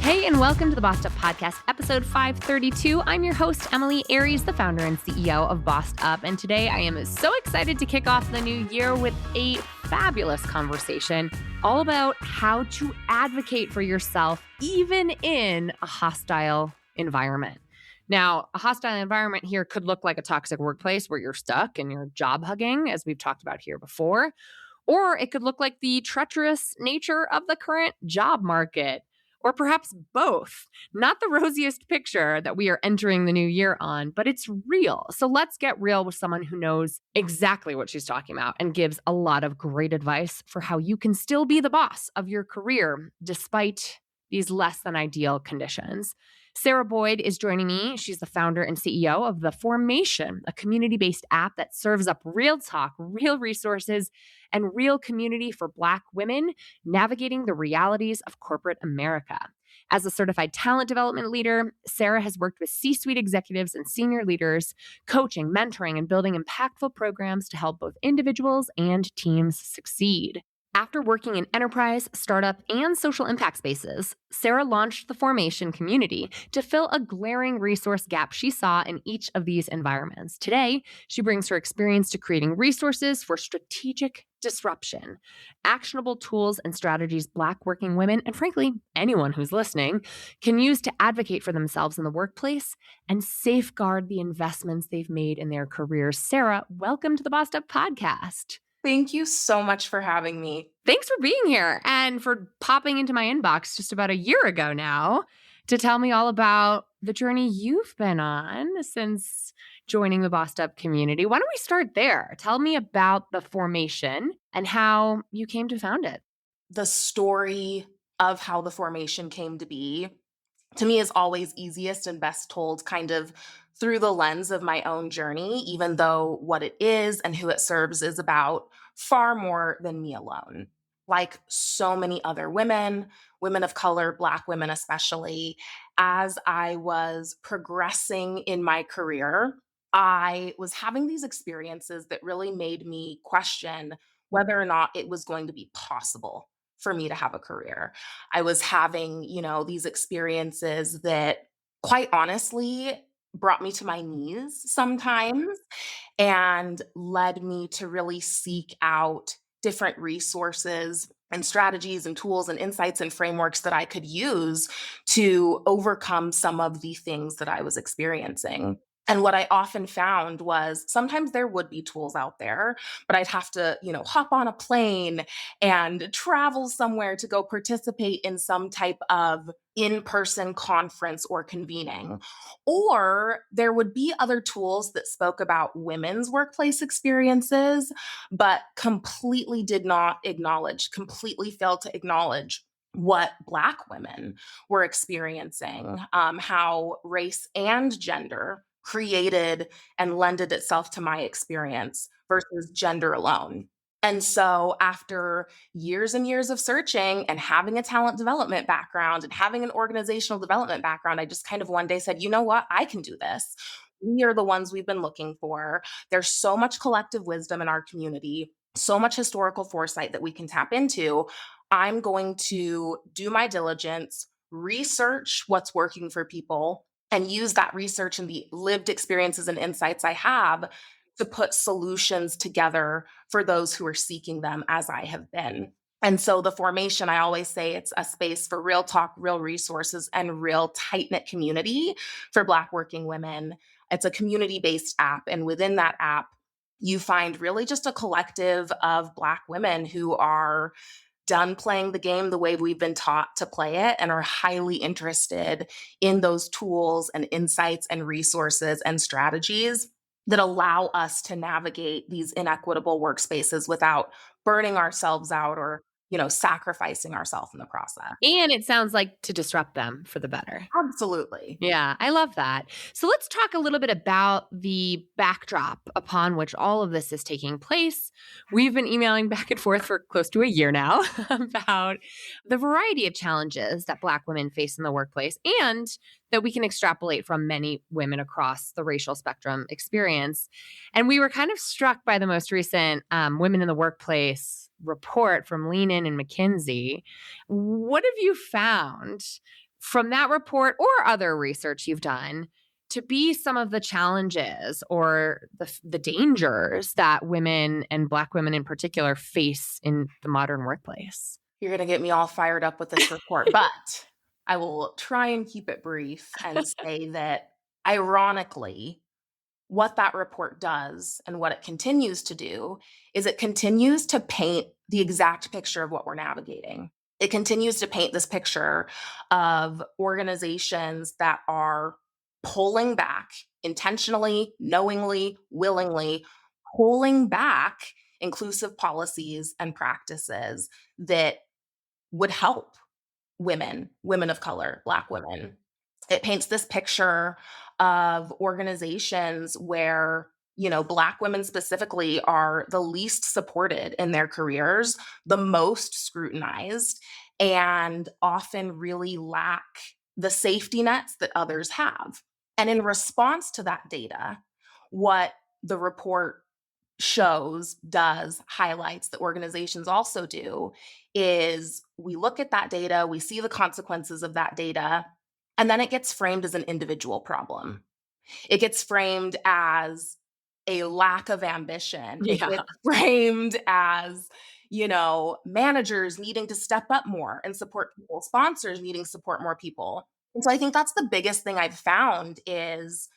Hey, and welcome to the Bossed Up Podcast, episode 532. I'm your host, Emily Aries, the founder and CEO of Bossed Up. And today I am so excited to kick off the new year with a fabulous conversation all about how to advocate for yourself, even in a hostile environment. Now, a hostile environment here could look like a toxic workplace where you're stuck and you're job hugging, as we've talked about here before. Or it could look like the treacherous nature of the current job market. Or perhaps both. Not the rosiest picture that we are entering the new year on, but it's real. So let's get real with someone who knows exactly what she's talking about and gives a lot of great advice for how you can still be the boss of your career despite these less than ideal conditions. Sarah Boyd is joining me. She's the founder and CEO of The Formation, a community-based app that serves up real talk, real resources, and real community for Black women navigating the realities of corporate America. As a certified talent development leader, Sarah has worked with C-suite executives and senior leaders, coaching, mentoring, and building impactful programs to help both individuals and teams succeed. After working in enterprise, startup, and social impact spaces, Sarah launched the Formation community to fill a glaring resource gap she saw in each of these environments. Today, she brings her experience to creating resources for strategic disruption, actionable tools and strategies Black working women, and frankly, anyone who's listening, can use to advocate for themselves in the workplace and safeguard the investments they've made in their careers. Sarah, welcome to the Bossed Up Podcast. Thank you so much for having me. Thanks for being here and for popping into my inbox just about a year ago now to tell me all about the journey you've been on since joining the Bossed Up community. Why don't we start there? Tell me about the Formation and how you came to found it. The story of how the Formation came to me, is always easiest and best told kind of through the lens of my own journey, even though what it is and who it serves is about far more than me alone. Like so many other women of color, Black women especially, as I was progressing in my career, I was having these experiences that really made me question whether or not it was going to be possible for me to have a career. I was having, these experiences that quite honestly brought me to my knees sometimes and led me to really seek out different resources and strategies and tools and insights and frameworks that I could use to overcome some of the things that I was experiencing. And what I often found was sometimes there would be tools out there, but I'd have to, hop on a plane and travel somewhere to go participate in some type of in-person conference or convening. Or there would be other tools that spoke about women's workplace experiences, but completely failed to acknowledge what Black women were experiencing, how race and gender created and lended itself to my experience versus gender alone. And so after years and years of searching and having a talent development background and having an organizational development background, I just kind of one day said, you know what, I can do this. We are the ones we've been looking for. There's so much collective wisdom in our community, so much historical foresight that we can tap into. I'm going to do my diligence, research what's working for people, and use that research and the lived experiences and insights I have to put solutions together for those who are seeking them as I have been. And so the Formation, I always say it's a space for real talk, real resources, and real tight-knit community for Black working women. It's a community-based app. And within that app, you find really just a collective of Black women who are done playing the game the way we've been taught to play it and are highly interested in those tools and insights and resources and strategies that allow us to navigate these inequitable workspaces without burning ourselves out or, sacrificing ourselves in the process. And it sounds like to disrupt them for the better. Absolutely. Yeah, I love that. So let's talk a little bit about the backdrop upon which all of this is taking place. We've been emailing back and forth for close to a year now about the variety of challenges that Black women face in the workplace and that we can extrapolate from many women across the racial spectrum experience. And we were kind of struck by the most recent Women in the Workplace report from Lean In and McKinsey. What have you found from that report or other research you've done to be some of the challenges or the dangers that women and Black women in particular face in the modern workplace? You're going to get me all fired up with this report, but I will try and keep it brief and say that ironically, what that report does and what it continues to do is it continues to paint the exact picture of what we're navigating. It continues to paint this picture of organizations that are pulling back intentionally, knowingly, willingly, pulling back inclusive policies and practices that would help women of color, Black women. It paints this picture of organizations where, Black women specifically are the least supported in their careers, the most scrutinized, and often really lack the safety nets that others have. And in response to that data, what the report highlights that organizations also do is we look at that data, we see the consequences of that data, and then it gets framed as an individual problem. It gets framed as a lack of ambition. It Yeah. gets framed as, managers needing to step up more and support people, sponsors needing to support more people. And so I think that's the biggest thing I've found is,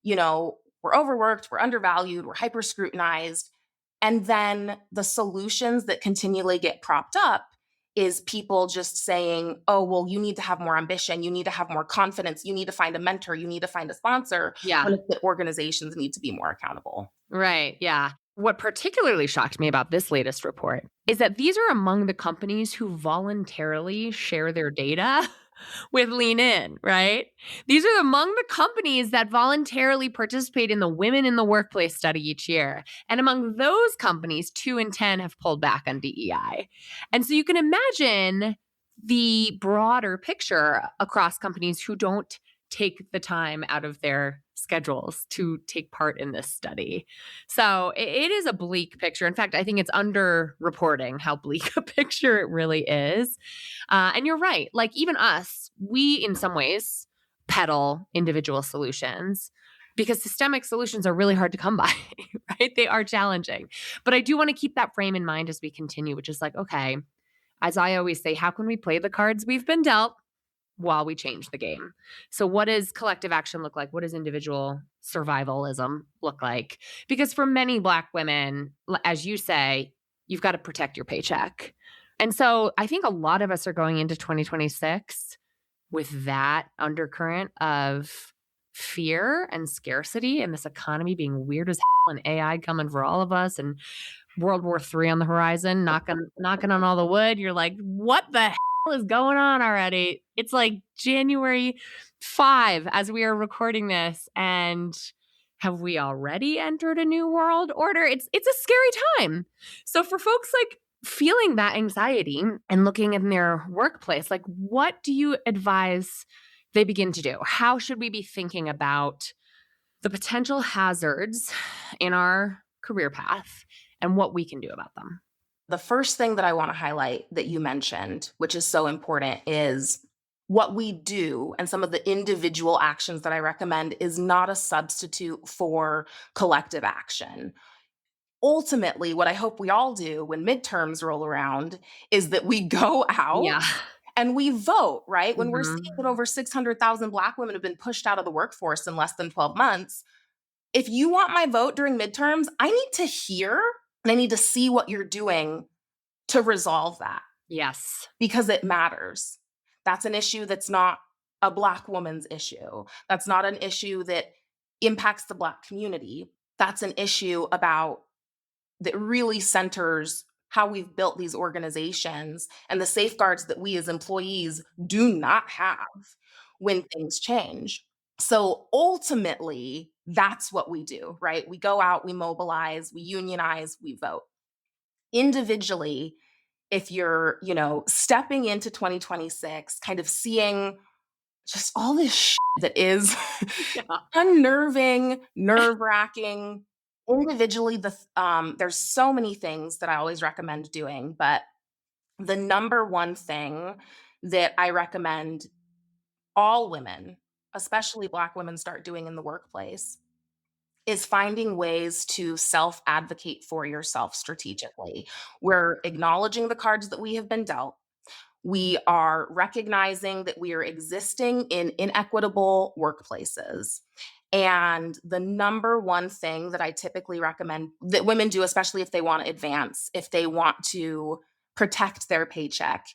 we're overworked, we're undervalued, we're hyper scrutinized. And then the solutions that continually get propped up is people just saying, oh, well, you need to have more ambition. You need to have more confidence. You need to find a mentor. You need to find a sponsor. Yeah. When it's that organizations need to be more accountable. Right. Yeah. What particularly shocked me about this latest report is that these are among the companies who voluntarily share their data with Lean In, right? These are among the companies that voluntarily participate in the Women in the Workplace study each year. And among those companies, 2 in 10 have pulled back on DEI. And so you can imagine the broader picture across companies who don't take the time out of their schedules to take part in this study. So it is a bleak picture. In fact, I think it's underreporting how bleak a picture it really is. And you're right. Like even us, we in some ways peddle individual solutions because systemic solutions are really hard to come by, right? They are challenging. But I do want to keep that frame in mind as we continue, which is like, okay, as I always say, how can we play the cards we've been dealt while we change the game? So what does collective action look like? What does individual survivalism look like? Because for many Black women, as you say, you've got to protect your paycheck. And so I think a lot of us are going into 2026 with that undercurrent of fear and scarcity and this economy being weird as hell and AI coming for all of us and World War III on the horizon, knocking on all the wood. You're like, what the hell is going on already? It's like January 5 as we are recording this. And have we already entered a new world order? It's a scary time. So for folks like feeling that anxiety and looking in their workplace, like what do you advise they begin to do? How should we be thinking about the potential hazards in our career path and what we can do about them? The first thing that I want to highlight that you mentioned, which is so important, is what we do and some of the individual actions that I recommend is not a substitute for collective action. Ultimately, what I hope we all do when midterms roll around is that we go out Yeah. and we vote, right? When we're Mhm. seeing that over 600,000 Black women have been pushed out of the workforce in less than 12 months, if you want my vote during midterms, I need to hear and I need to see what you're doing to resolve that Yes. because it matters. That's an issue that's not a Black woman's issue. That's not an issue that impacts the Black community. That's an issue that really centers how we've built these organizations and the safeguards that we as employees do not have when things change. So ultimately, that's what we do, right? We go out, we mobilize, we unionize, we vote. Individually, if you're, stepping into 2026, kind of seeing just all this that is Yeah. unnerving, nerve-wracking. Individually, there's so many things that I always recommend doing, but the number one thing that I recommend all women, especially Black women, start doing in the workplace is finding ways to self advocate for yourself strategically. We're acknowledging the cards that we have been dealt. We are recognizing that we are existing in inequitable workplaces. And the number one thing that I typically recommend that women do, especially if they want to advance, if they want to protect their paycheck,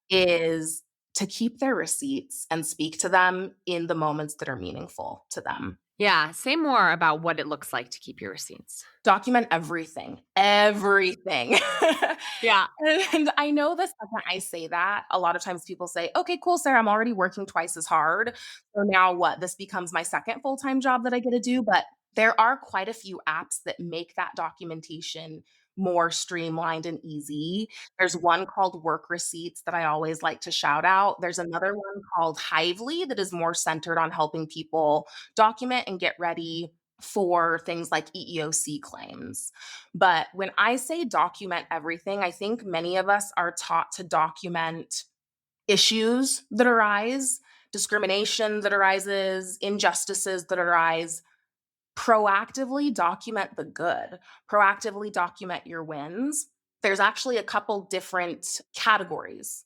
is to keep their receipts and speak to them in the moments that are meaningful to them. Yeah. Say more about what it looks like to keep your receipts. Document everything, everything. Yeah. And I know the second I say that, a lot of times people say, "Okay, cool, Sarah, I'm already working twice as hard. So now what? This becomes my second full-time job that I get to do?" But there are quite a few apps that make that documentation more streamlined and easy. There's one called Work Receipts that I always like to shout out. There's another one called Hively that is more centered on helping people document and get ready for things like EEOC claims. But when I say document everything, I think many of us are taught to document issues that arise, discrimination that arises, injustices that arise. Proactively document the good, proactively document your wins. There's actually a couple different categories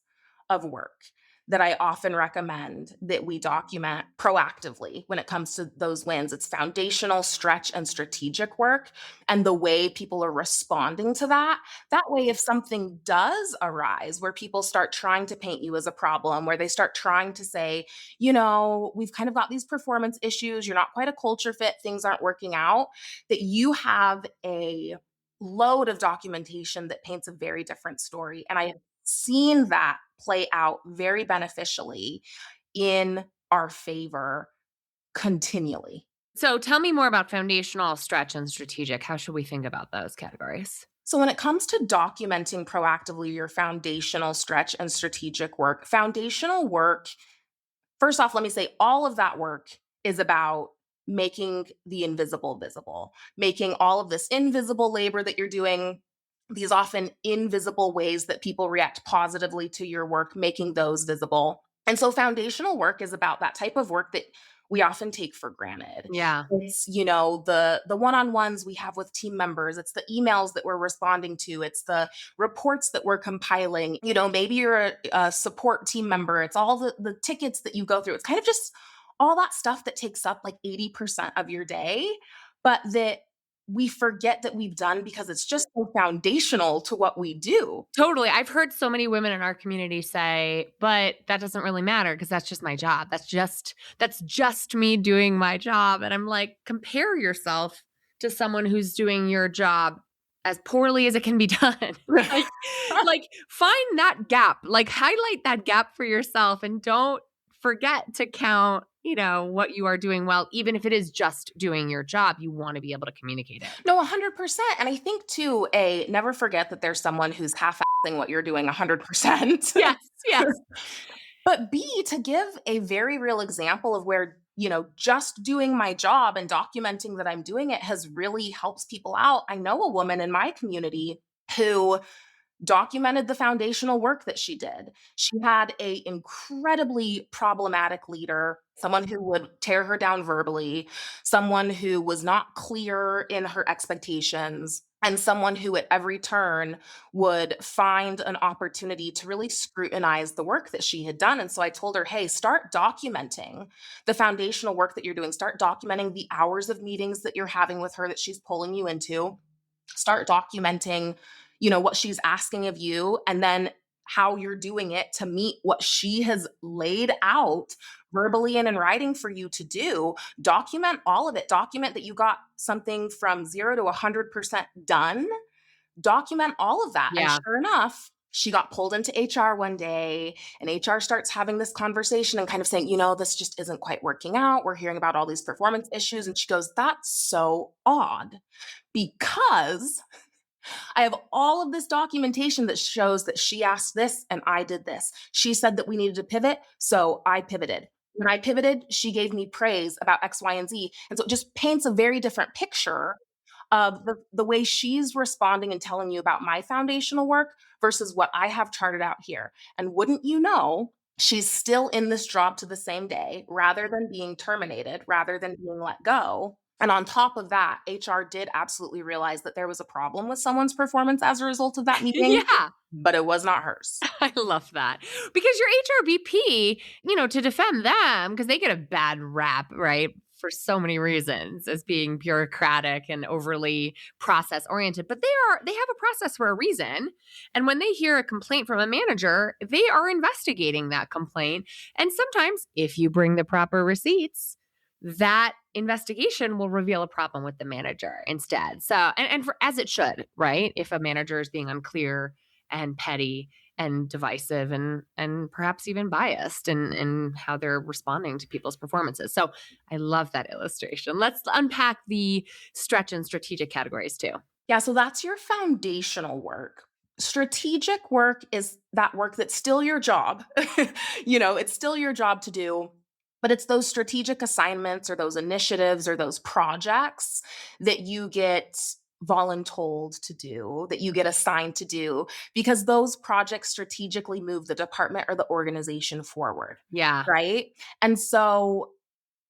of work that I often recommend that we document proactively when it comes to those wins. It's foundational, stretch, and strategic work, and the way people are responding to that. That way, if something does arise where people start trying to paint you as a problem, where they start trying to say, we've kind of got these performance issues, you're not quite a culture fit, things aren't working out, that you have a load of documentation that paints a very different story. And I have seen that play out very beneficially in our favor continually. So tell me more about foundational, stretch, and strategic. How should we think about those categories? So, when it comes to documenting proactively your foundational, stretch, and strategic work, foundational work, first off, let me say all of that work is about making the invisible visible, making all of this invisible labor that you're doing, these often invisible ways that people react positively to your work, making those visible. And so foundational work is about that type of work that we often take for granted. Yeah. It's, the one-on-ones we have with team members, it's the emails that we're responding to, it's the reports that we're compiling. Maybe you're a support team member, it's all the tickets that you go through. It's kind of just all that stuff that takes up like 80% of your day, but that we forget that we've done because it's just so foundational to what we do. Totally. I've heard so many women in our community say, but that doesn't really matter because that's just my job. That's just me doing my job. And I'm like, compare yourself to someone who's doing your job as poorly as it can be done. like find that gap, like highlight that gap for yourself and don't forget to count what you are doing well, even if it is just doing your job, you want to be able to communicate it. No, 100%. And I think too, never forget that there's someone who's half-assing what you're doing 100%. Yes, yes. But B, to give a very real example of where, just doing my job and documenting that I'm doing it has really helps people out. I know a woman in my community who documented the foundational work that she did. She had a incredibly problematic leader, someone who would tear her down verbally, someone who was not clear in her expectations, and someone who at every turn would find an opportunity to really scrutinize the work that she had done. And so I told her, hey, start documenting the foundational work that you're doing. Start documenting the hours of meetings that you're having with her that she's pulling you into. Start documenting what she's asking of you, and then how you're doing it to meet what she has laid out verbally and in writing for you to do. Document all of it. Document that you got something from 0 to 100% done. Document all of that. Yeah. And sure enough, she got pulled into HR one day, and HR starts having this conversation and kind of saying, this just isn't quite working out. We're hearing about all these performance issues. And she goes, that's so odd, because I have all of this documentation that shows that she asked this and I did this. She said that we needed to pivot, so I pivoted. When I pivoted, she gave me praise about X, Y, and Z. And so it just paints a very different picture of the way she's responding and telling you about my foundational work versus what I have charted out here. And wouldn't you know, She's still in this job to the same day rather than being terminated, rather than being let go. And on top of that, HR did absolutely realize that there was a problem with someone's performance as a result of that meeting, Yeah. but it was not hers. I love that. Because your HRBP, to defend them, because they get a bad rap, right? For so many reasons as being bureaucratic and overly process oriented, but they have a process for a reason. And when they hear a complaint from a manager, they are investigating that complaint. And sometimes if you bring the proper receipts, that investigation will reveal a problem with the manager instead. So, and for, as it should, right? If a manager is being unclear and petty and divisive and perhaps even biased in how they're responding to people's performances. So I love that illustration. Let's unpack the stretch and strategic categories too. Yeah, so that's your foundational work. Strategic work is that work that's still your job. It's still your job to do, but it's those strategic assignments or those initiatives or those projects that you get voluntold to do, that you get assigned to do, because those projects strategically move the department or the organization forward, Yeah, right? And so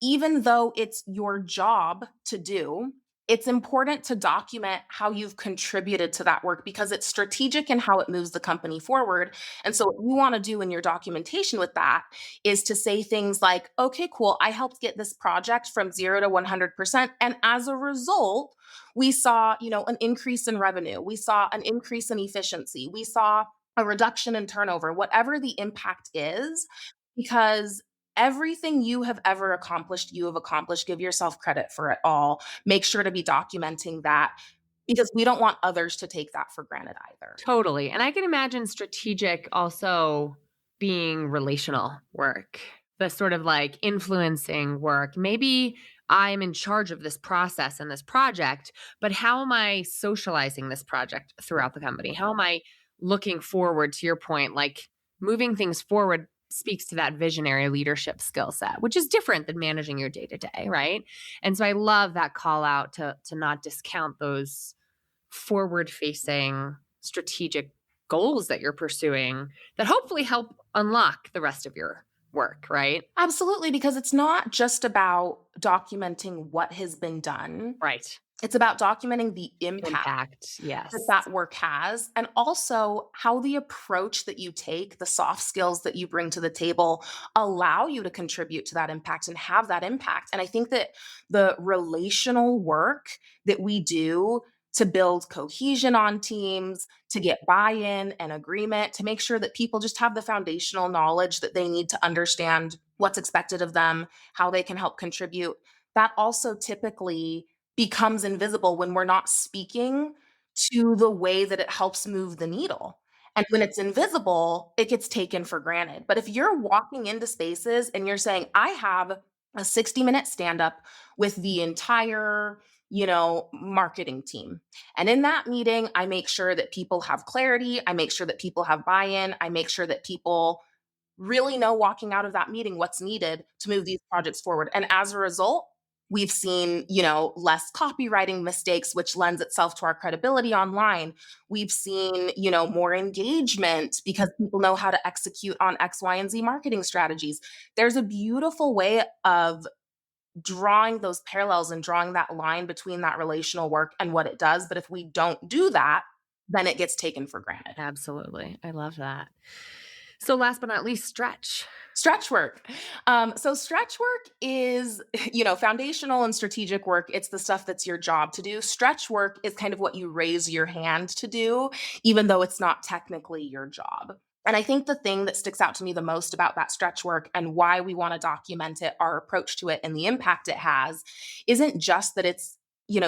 even though it's your job to do, it's important to document how you've contributed to that work because it's strategic in how it moves the company forward. And so, what you want to do in your documentation with that is to say things like, okay, cool, I helped get this project from 0 to 100%. And as a result, we saw, an increase in revenue. We saw an increase in efficiency. We saw a reduction in turnover, whatever the impact is, because everything you have ever accomplished, you have accomplished. Give yourself credit for it all. Make sure to be documenting that because we don't want others to take that for granted either. totally. And I can imagine strategic also being relational work, the sort of like influencing work. Maybe I'm in charge of this process and this project, but how am I socializing this project throughout the company? How am I looking forward, to your point, like moving things forward speaks to that visionary leadership skill set, which is different than managing your day to day, right? And so I love that call out to not discount those forward facing strategic goals that you're pursuing that hopefully help unlock the rest of your work, right? Absolutely, because it's not just about documenting what has been done. Right. It's about documenting the impact Impact. Yes. that work has, and also how the approach that you take, the soft skills that you bring to the table allow you to contribute to that impact and have that impact. And I think that the relational work that we do to build cohesion on teams, to get buy-in and agreement, to make sure that people just have the foundational knowledge that they need to understand what's expected of them, how they can help contribute, that also typically becomes invisible when we're not speaking to the way that it helps move the needle. And when it's invisible, it gets taken for granted. But if you're walking into spaces and you're saying, I have a 60-minute stand up with the entire, marketing team. And in that meeting, I make sure that people have clarity. I make sure that people have buy in. I make sure that people really know walking out of that meeting what's needed to move these projects forward. And as a result, we've seen, less copywriting mistakes, which lends itself to our credibility online. We've seen, more engagement because people know how to execute on X, Y, and Z marketing strategies. There's a beautiful way of drawing those parallels and drawing that line between that relational work and what it does. But if we don't do that, then it gets taken for granted. Absolutely. I love that. So last but not least, stretch. Stretch work. So stretch work is, foundational and strategic work. It's the stuff that's your job to do. Stretch work is kind of what you raise your hand to do, even though it's not technically your job. And I think the thing that sticks out to me the most about that stretch work and why we want to document it, our approach to it, and the impact it has, isn't just that it's,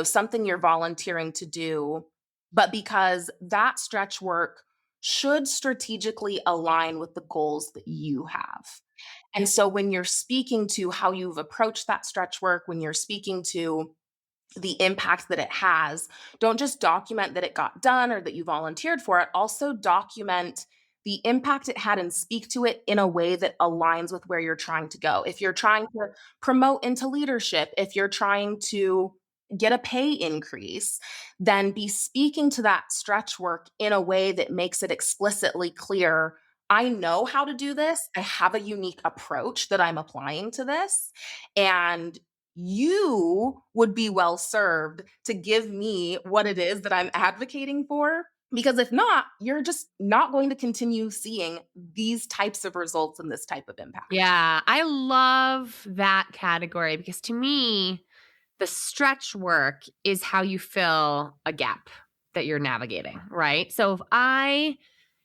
something you're volunteering to do, but because that stretch work should strategically align with the goals that you have. And so when you're speaking to how you've approached that stretch work, when you're speaking to the impact that it has, don't just document that it got done or that you volunteered for it, also document the impact it had and speak to it in a way that aligns with where you're trying to go. If you're trying to promote into leadership, if you're trying to get a pay increase, then be speaking to that stretch work in a way that makes it explicitly clear, I know how to do this. I have a unique approach that I'm applying to this. And you would be well served to give me what it is that I'm advocating for. Because if not, you're just not going to continue seeing these types of results and this type of impact. Yeah, I love that category because to me, the stretch work is how you fill a gap that you're navigating, right? So if I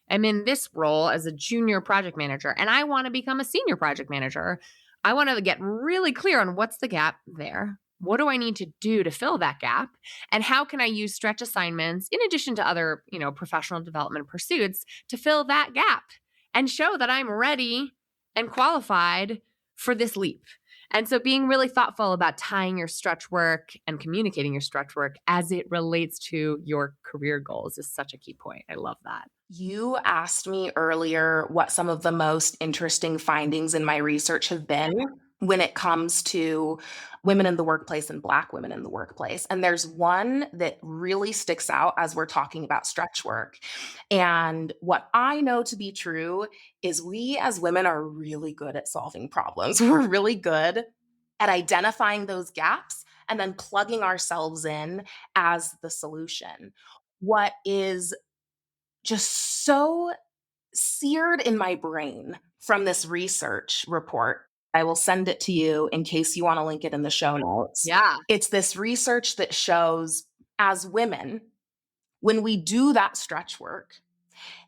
am in this role as a junior project manager and I want to become a senior project manager, I want to get really clear on what's the gap there. What do I need to do to fill that gap? And how can I use stretch assignments in addition to other, professional development pursuits to fill that gap and show that I'm ready and qualified for this leap? And so being really thoughtful about tying your stretch work and communicating your stretch work as it relates to your career goals is such a key point. I love that. You asked me earlier what some of the most interesting findings in my research have been when it comes to women in the workplace and Black women in the workplace. And there's one that really sticks out as we're talking about stretch work. And what I know to be true is we as women are really good at solving problems. We're really good at identifying those gaps and then plugging ourselves in as the solution. What is just so seared in my brain from this research report. I will send it to you in case you want to link it in the show notes. Yeah. It's this research that shows as women, when we do that stretch work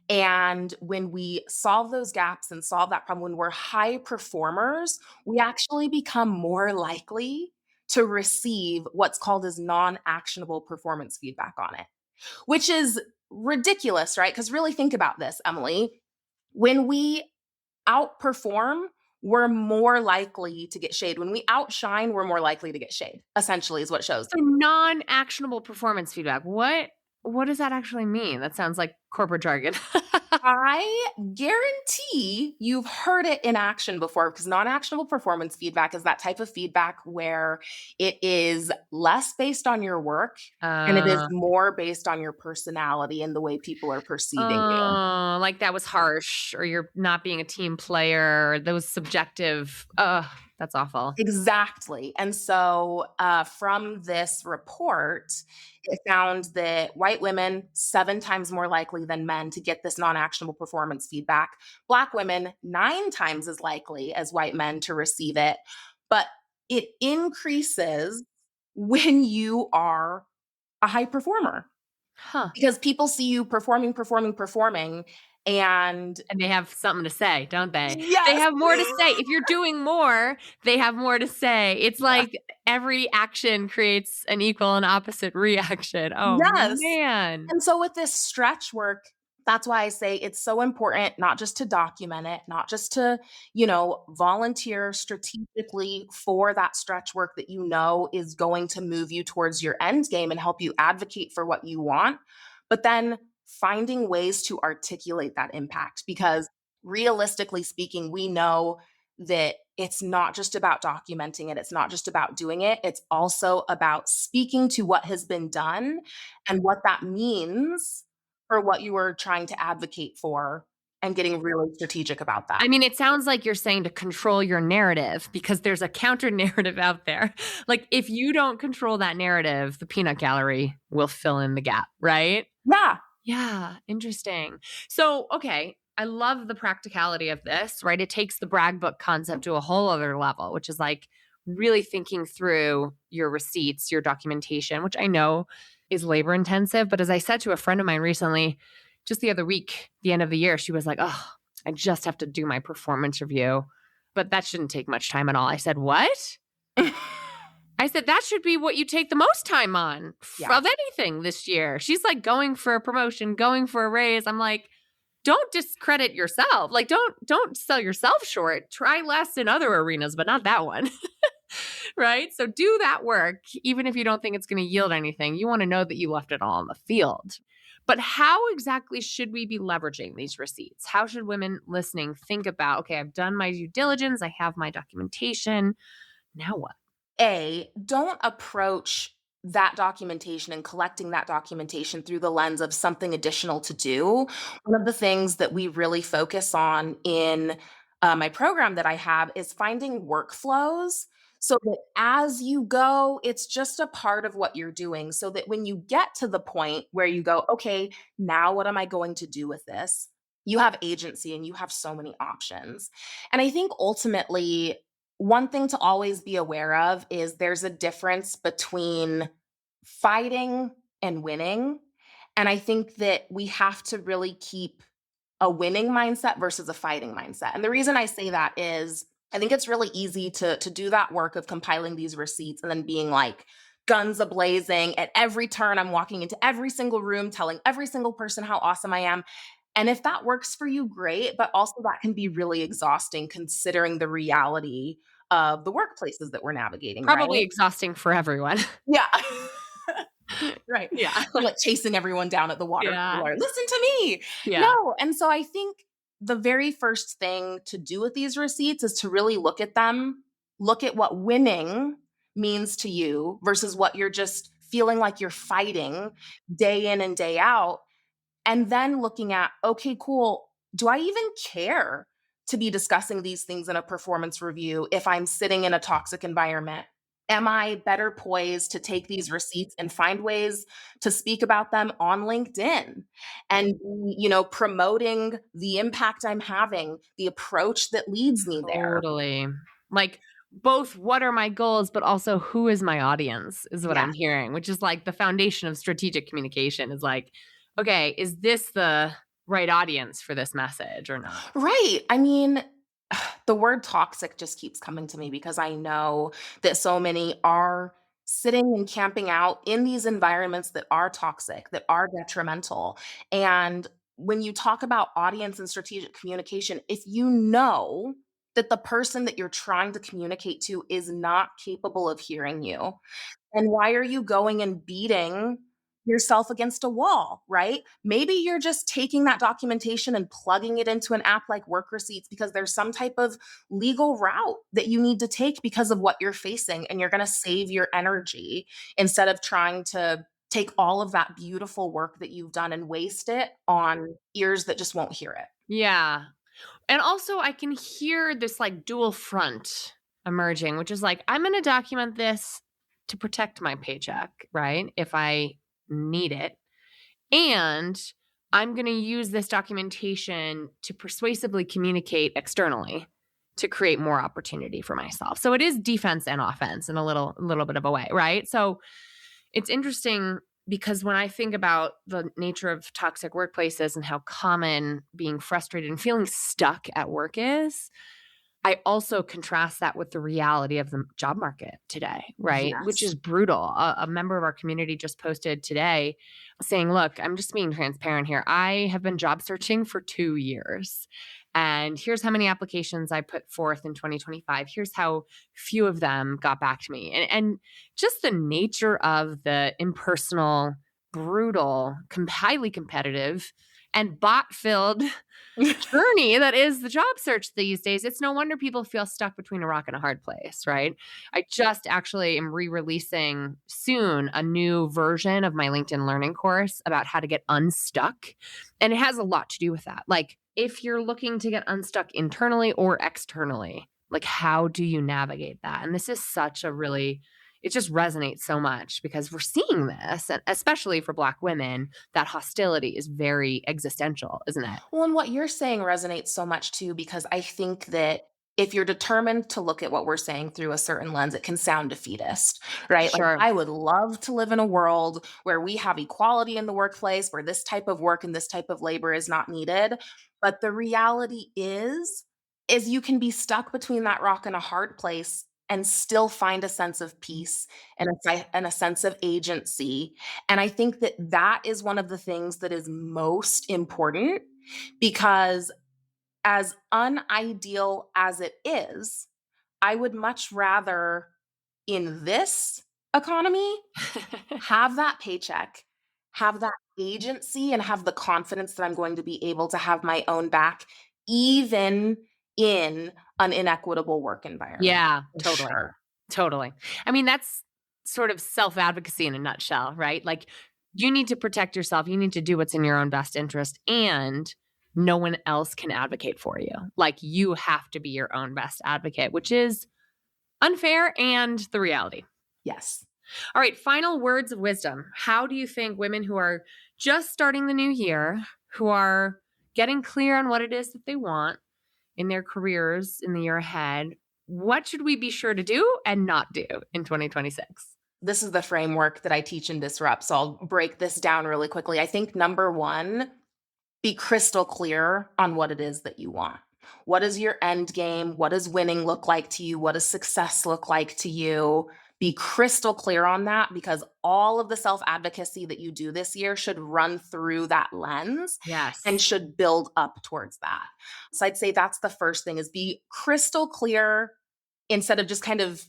and when we solve those gaps and solve that problem, when we're high performers, we actually become more likely to receive what's called as non-actionable performance feedback on it, which is ridiculous, right? Because really think about this, Emily. When we outperform, we're more likely to get shade. When we outshine, we're more likely to get shade, essentially, is what it shows. So non-actionable performance feedback. What does that actually mean? That sounds like corporate jargon. I guarantee you've heard it in action before because non-actionable performance feedback is that type of feedback where it is less based on your work and it is more based on your personality and the way people are perceiving you. Like that was harsh, or you're not being a team player, or those subjective. That's awful. Exactly. And so from this report, it found that white women 7 times more likely than men to get this non-actionable performance feedback. Black women 9 times as likely as white men to receive it. But it increases when you are a high performer Huh. because people see you performing, and they have something to say, don't they? yes. They have more to say. If you're doing more, they have more to say. It's like every action creates an equal and opposite reaction. Oh, yes. man. And so with this stretch work, that's why I say it's so important not just to document it, not just to, volunteer strategically for that stretch work that you know is going to move you towards your end game and help you advocate for what you want, but then finding ways to articulate that impact. Because realistically speaking, we know that it's not just about documenting it. It's not just about doing it. It's also about speaking to what has been done and what that means for what you were trying to advocate for and getting really strategic about that. I mean, it sounds like you're saying to control your narrative because there's a counter narrative out there. Like if you don't control that narrative, the peanut gallery will fill in the gap, right? Yeah. Yeah, interesting. So, okay, I love the practicality of this, right? It takes the brag book concept to a whole other level, which is like really thinking through your receipts, your documentation, which I know is labor intensive. But as I said to a friend of mine recently, just the other week, the end of the year, she was like, oh, I just have to do my performance review, but that shouldn't take much time at all. I said, what? I said, that should be what you take the most time on of anything this year. She's like going for a promotion, going for a raise. I'm like, don't discredit yourself. Like, don't sell yourself short. Try less in other arenas, but not that one. Right? So do that work, even if you don't think it's going to yield anything. You want to know that you left it all on the field. But how exactly should we be leveraging these receipts? How should women listening think about, okay, I've done my due diligence. I have my documentation. Now what? Don't approach that documentation and collecting that documentation through the lens of something additional to do, one of the things that we really focus on in my program that I have is finding workflows so that as you go, it's just a part of what you're doing. So that when you get to the point where you go, okay, now what am I going to do with this? You have agency and you have so many options. And I think ultimately, one thing to always be aware of is there's a difference between fighting and winning. And I think that we have to really keep a winning mindset versus a fighting mindset. And the reason I say that is I think it's really easy to do that work of compiling these receipts and then being like guns a-blazing at every turn. I'm walking into every single room, telling every single person how awesome I am. And if that works for you, great. But also, that can be really exhausting considering the reality of the workplaces that we're navigating, right? Probably exhausting for everyone. Yeah. Right. Yeah. You're like chasing everyone down at the water Yeah. cooler. Listen to me. Yeah. No. And so I think the very first thing to do with these receipts is to really look at them, look at what winning means to you versus what you're just feeling like you're fighting day in and day out. And then looking at, okay, cool. Do I even care to be discussing these things in a performance review if I'm sitting in a toxic environment? Am I better poised to take these receipts and find ways to speak about them on LinkedIn and, promoting the impact I'm having, the approach that leads me there? Totally. Like both what are my goals, but also who is my audience is what Yeah. I'm hearing, which is like the foundation of strategic communication is like, okay, is this the right audience for this message or not? Right. I mean, the word toxic just keeps coming to me because I know that so many are sitting and camping out in these environments that are toxic, that are detrimental. And when you talk about audience and strategic communication, if you know that the person that you're trying to communicate to is not capable of hearing you, and why are you going and beating yourself against a wall, right? Maybe you're just taking that documentation and plugging it into an app like Work Receipts because there's some type of legal route that you need to take because of what you're facing, and you're going to save your energy instead of trying to take all of that beautiful work that you've done and waste it on ears that just won't hear it. Yeah. And also I can hear this like dual front emerging, which is like, I'm going to document this to protect my paycheck, right? If I need it. And I'm going to use this documentation to persuasively communicate externally to create more opportunity for myself. So it is defense and offense in a little bit of a way, right? So it's interesting because when I think about the nature of toxic workplaces and how common being frustrated and feeling stuck at work is, I also contrast that with the reality of the job market today, right? Which Yes. is brutal. A member of our community just posted today saying, look, I'm just being transparent here. I have been job searching for 2 years. And here's how many applications I put forth in 2025. Here's how few of them got back to me. And just the nature of the impersonal, brutal, highly competitive, and bot-filled journey that is the job search these days. It's no wonder people feel stuck between a rock and a hard place, right? I just actually am re-releasing soon a new version of my LinkedIn learning course about how to get unstuck. And it has a lot to do with that. Like if you're looking to get unstuck internally or externally, like how do you navigate that? And this is such a really it just resonates so much because we're seeing this, and especially for Black women, that hostility is very existential, isn't it? Well, and what you're saying resonates so much too, because I think that if you're determined to look at what we're saying through a certain lens, it can sound defeatist, right? Like, Sure. I would love to live in a world where we have equality in the workplace, where this type of work and this type of labor is not needed. But the reality is you can be stuck between that rock and a hard place and still find a sense of peace and a sense of agency. And I think that that is one of the things that is most important because as unideal as it is, I would much rather in this economy have that paycheck, have that agency, and have the confidence that I'm going to be able to have my own back, even in an inequitable work environment. Yeah, For totally. sure. Totally. I mean, that's sort of self-advocacy in a nutshell, right? Like you need to protect yourself. You need to do what's in your own best interest, and no one else can advocate for you. Like you have to be your own best advocate, which is unfair and the reality. Yes. All right, final words of wisdom. How do you think women who are just starting the new year, who are getting clear on what it is that they want in their careers in the year ahead, what should we be sure to do and not do in 2026? This is the framework that I teach in Disrupt. So I'll break this down really quickly. I think number one, be crystal clear on what it is that you want. What is your end game? What does winning look like to you? What does success look like to you? Be crystal clear on that, because all of the self-advocacy that you do this year should run through that lens Yes. and should build up towards that. So I'd say that's the first thing, is be crystal clear instead of just kind of,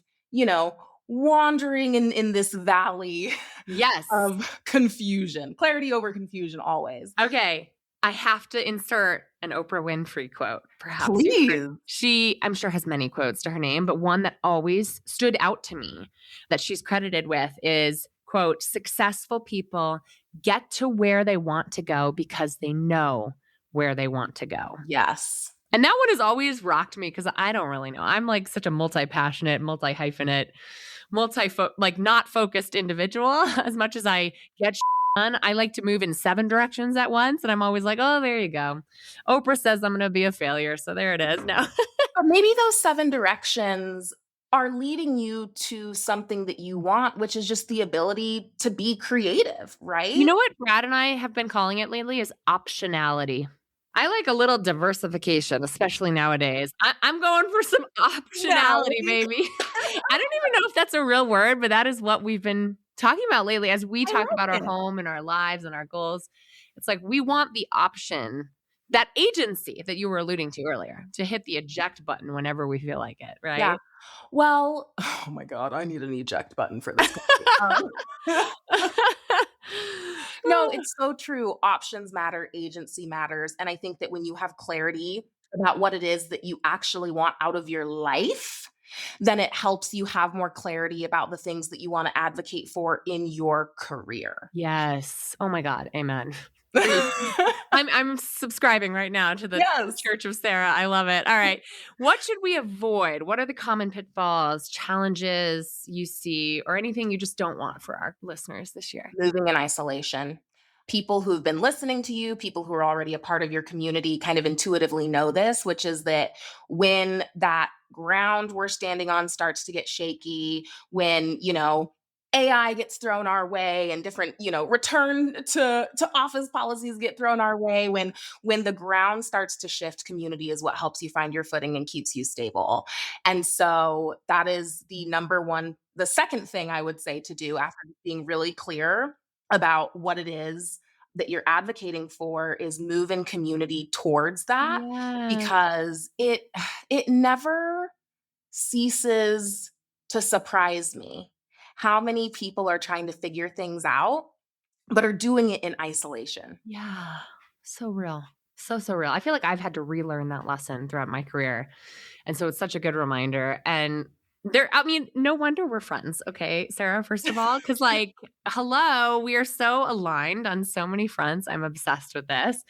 wandering in this valley Yes. of confusion. Clarity over confusion always. Okay. I have to insert an Oprah Winfrey quote, perhaps. Please. She, I'm sure, has many quotes to her name, but one that always stood out to me that she's credited with is, quote, "Successful people get to where they want to go because they know where they want to go." Yes. And that one has always rocked me because I don't really know. I'm like such a multi-passionate, multi-hyphenate, not focused individual. As much as I get done, I like to move in 7 directions at once. And I'm always like, oh, there you go. Oprah says I'm going to be a failure. So there it is now. But maybe those 7 directions are leading you to something that you want, which is just the ability to be creative, right? You know what Brad and I have been calling it lately is optionality. I like a little diversification, especially nowadays. I'm going for some optionality, baby. I don't even know if that's a real word, but that is what we've been talking about lately as we talk about our home and our lives and our goals. It's like we want the option, that agency that you were alluding to earlier, to hit the eject button whenever we feel like it, right? Yeah. Well, oh my God, I need an eject button for this. No, it's so true. Options matter, agency matters. And I think that when you have clarity about what it is that you actually want out of your life, then it helps you have more clarity about the things that you want to advocate for in your career. Yes. Oh my God. Amen. I'm subscribing right now to the Church of Sarah. I love it. All right. What should we avoid? What are the common pitfalls, challenges you see, or anything you just don't want for our listeners this year? Moving in isolation. People who've been listening to you, people who are already a part of your community kind of intuitively know this, which is that when that ground we're standing on starts to get shaky, when, AI gets thrown our way and different, return to office policies get thrown our way, when the ground starts to shift, community is what helps you find your footing and keeps you stable. And so that is the second thing I would say to do after being really clear about what it is that you're advocating for, is move in community towards that. Because it never ceases to surprise me how many people are trying to figure things out, but are doing it in isolation. Yeah. So real. So real. I feel like I've had to relearn that lesson throughout my career. And so it's such a good reminder. And no wonder we're friends. Okay, Sarah, first of all, because hello, we are so aligned on so many fronts. I'm obsessed with this.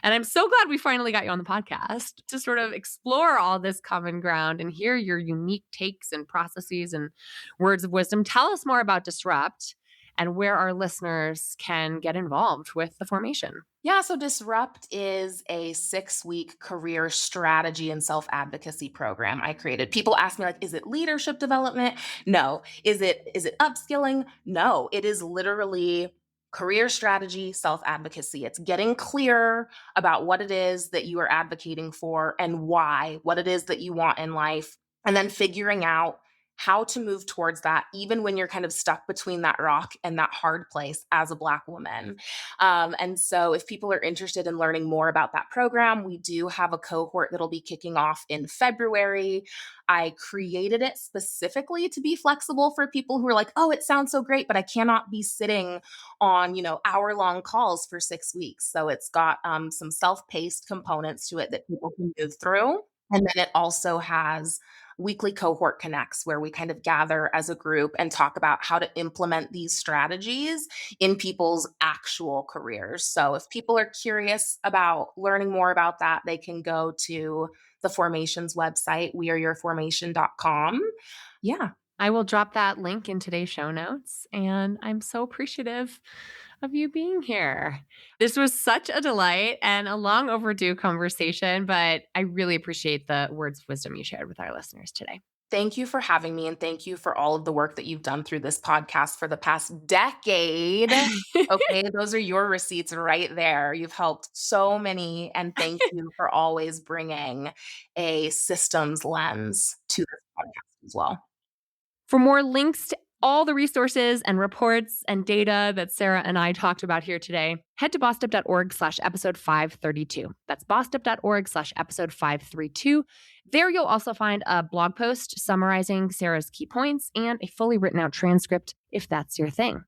And I'm so glad we finally got you on the podcast to sort of explore all this common ground and hear your unique takes and processes and words of wisdom. Tell us more about Disrupt and where our listeners can get involved with the formation. Yeah, so Disrupt is a 6-week career strategy and self-advocacy program I created. People ask me, is it leadership development? No. Is it upskilling? No. It is literally career strategy, self-advocacy. It's getting clear about what it is that you are advocating for and why, what it is that you want in life, and then figuring out how to move towards that, even when you're kind of stuck between that rock and that hard place as a Black woman. And so if people are interested in learning more about that program, we do have a cohort that'll be kicking off in February. I created it specifically to be flexible for people who are like, oh, it sounds so great, but I cannot be sitting on, hour-long calls for 6 weeks. So it's got some self-paced components to it that people can move through. And then it also has weekly cohort connects where we kind of gather as a group and talk about how to implement these strategies in people's actual careers. So if people are curious about learning more about that, they can go to the Formations website, weareyourformation.com. Yeah. I will drop that link in today's show notes. And I'm so appreciative of you being here. This was such a delight and a long overdue conversation, but I really appreciate the words of wisdom you shared with our listeners today. Thank you for having me, and thank you for all of the work that you've done through this podcast for the past decade. Okay, those are your receipts right there. You've helped so many, and thank you for always bringing a systems lens to this podcast as well. For more links to all the resources and reports and data that Sarah and I talked about here today, head to bossedup.org/episode 532. That's bossedup.org/episode 532. There you'll also find a blog post summarizing Sarah's key points and a fully written out transcript if that's your thing.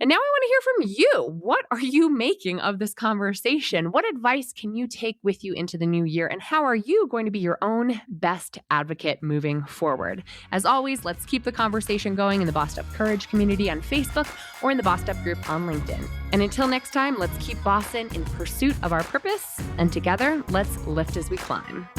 And now I want to hear from you. What are you making of this conversation? What advice can you take with you into the new year? And how are you going to be your own best advocate moving forward? As always, let's keep the conversation going in the Bossed Up Courage community on Facebook or in the Bossed Up group on LinkedIn. And until next time, let's keep bossin' in pursuit of our purpose. And together, let's lift as we climb.